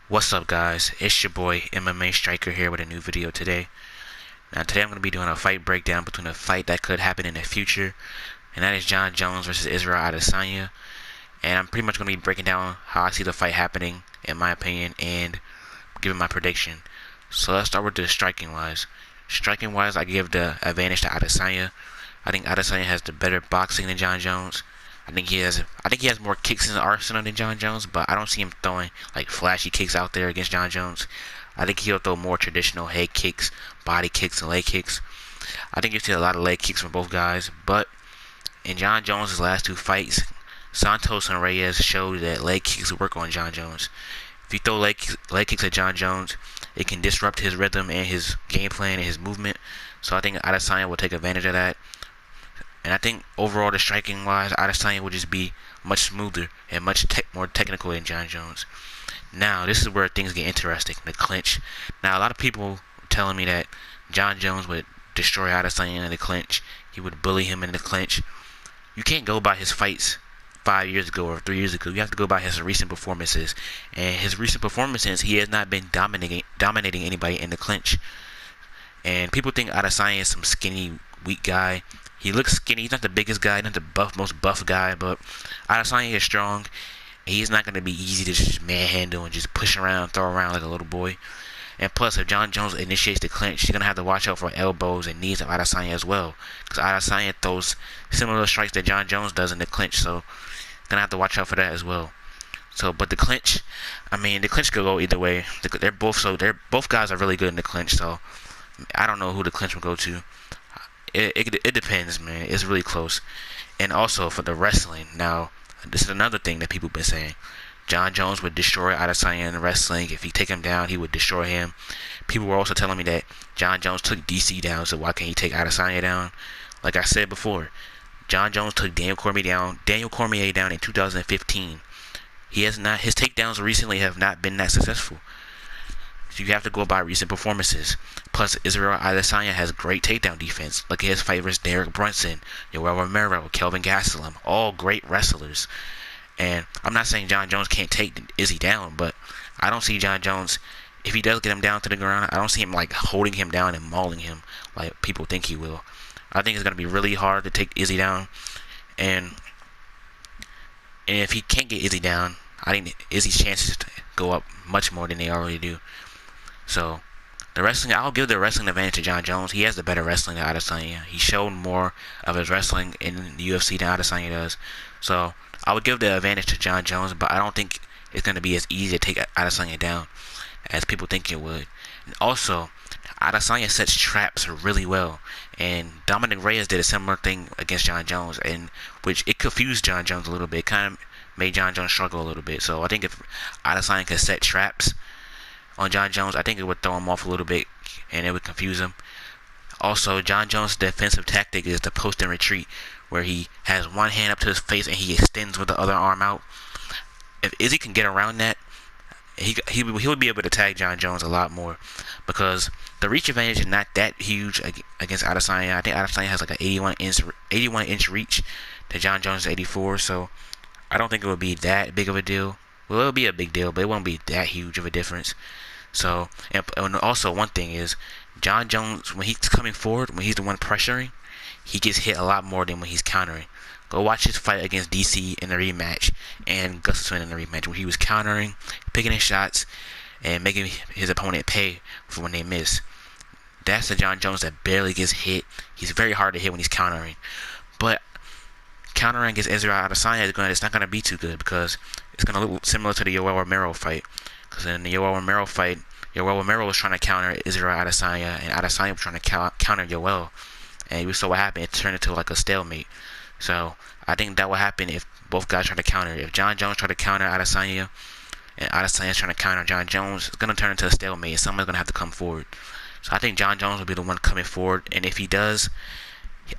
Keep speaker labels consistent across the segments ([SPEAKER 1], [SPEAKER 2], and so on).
[SPEAKER 1] What's up, guys? It's your boy MMA Striker here with a new video today. Now today I'm going to be doing a fight breakdown between a fight that could happen in the future, and that is Jon Jones versus Israel Adesanya. And I'm pretty much going to be breaking down how I see the fight happening, in my opinion, and giving my prediction. So let's start with the striking wise. Striking wise, I give the advantage to Adesanya. I think Adesanya has the better boxing than Jon Jones. I think he has more kicks in the arsenal than Jon Jones, but I don't see him throwing like flashy kicks out there against Jon Jones. I think he'll throw more traditional head kicks, body kicks, and leg kicks. I think you'll see a lot of leg kicks from both guys, but in Jon Jones' last two fights, Santos and Reyes showed that leg kicks work on Jon Jones. If you throw leg kicks at Jon Jones, it can disrupt his rhythm and his game plan and his movement. So I think Adesanya will take advantage of that. And I think overall, the striking wise, Adesanya will just be much smoother and much more technical than Jon Jones. Now, this is where things get interesting, the clinch. Now, a lot of people are telling me that Jon Jones would destroy Adesanya in the clinch. He would bully him in the clinch. You can't go by his fights 5 years ago or 3 years ago. You have to go by his recent performances. And his recent performances, he has not been dominating anybody in the clinch. And people think Adesanya is some skinny, weak guy. He looks skinny. He's not the biggest guy, not the most buff guy, but Adesanya is strong. He's not going to be easy to just manhandle and just push around, throw around like a little boy. And plus, if Jon Jones initiates the clinch, he's going to have to watch out for elbows and knees of Adesanya as well. Because Adesanya throws similar strikes that Jon Jones does in the clinch, so he's going to have to watch out for that as well. So, but the clinch, the clinch could go either way. Both guys are really good in the clinch, so I don't know who the clinch will go to. It depends, man. It's really close. And also for the wrestling, now this is another thing that people have been saying. Jon Jones would destroy Adesanya in wrestling. If he take him down, he would destroy him. People were also telling me that Jon Jones took DC down, so why can't he take Adesanya down? Like I said before, Jon Jones took Daniel Cormier down in 2015. His takedowns recently have not been that successful. So you have to go by recent performances. Plus, Israel Adesanya has great takedown defense. Look at his fight versus Derek Brunson, Yoel Romero, Kelvin Gastelum, all great wrestlers. And I'm not saying Jon Jones can't take Izzy down, but I don't see Jon Jones, if he does get him down to the ground, I don't see him like holding him down and mauling him like people think he will. I think it's going to be really hard to take Izzy down. And if he can't get Izzy down, I think Izzy's chances go up much more than they already do. So, I'll give the wrestling advantage to Jon Jones. He has the better wrestling than Adesanya. He showed more of his wrestling in the UFC than Adesanya does. So, I would give the advantage to Jon Jones, but I don't think it's going to be as easy to take Adesanya down as people think it would. And also, Adesanya sets traps really well, and Dominic Reyes did a similar thing against Jon Jones, and which it confused Jon Jones a little bit. It kind of made Jon Jones struggle a little bit. So, I think if Adesanya can set traps on Jon Jones, I think it would throw him off a little bit and it would confuse him. Also, Jon Jones' defensive tactic is the post and retreat, where he has one hand up to his face and he extends with the other arm out. If Izzy can get around that, he would be able to tag Jon Jones a lot more, because the reach advantage is not that huge against Adesanya. I think Adesanya has like an 81 inch reach to Jon Jones' 84, so I don't think it would be that big of a deal. Well, it'll be a big deal, but it won't be that huge of a difference. So, and also one thing is, Jon Jones, when he's coming forward, when he's the one pressuring, he gets hit a lot more than when he's countering. Go watch his fight against DC in the rematch and Gustafsson in the rematch, where he was countering, picking his shots, and making his opponent pay for when they miss. That's the Jon Jones that barely gets hit. He's very hard to hit when he's countering. But countering against Israel Adesanya it's not going to be too good, because it's going to look similar to the Yoel Romero fight. Because in the Yoel Romero fight, Yoel Romero was trying to counter Israel Adesanya, and Adesanya was trying to counter Yoel. And we saw what happened. It turned into like a stalemate. So I think that will happen if both guys try to counter. If Jon Jones try to counter Adesanya, and Adesanya's trying to counter Jon Jones, it's going to turn into a stalemate, and someone's going to have to come forward. So I think Jon Jones will be the one coming forward, and if he does,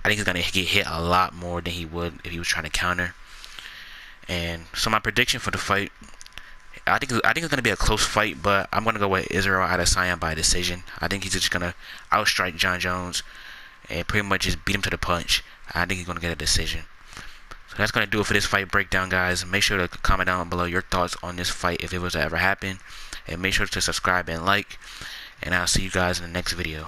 [SPEAKER 1] I think he's going to get hit a lot more than he would if he was trying to counter. And so my prediction for the fight, I think it's going to be a close fight, but I'm going to go with Israel Adesanya by decision. I think he's just going to outstrike Jon Jones and pretty much just beat him to the punch. I think he's going to get a decision. So that's going to do it for this fight breakdown, guys. Make sure to comment down below your thoughts on this fight if it was to ever happen. And make sure to subscribe and like. And I'll see you guys in the next video.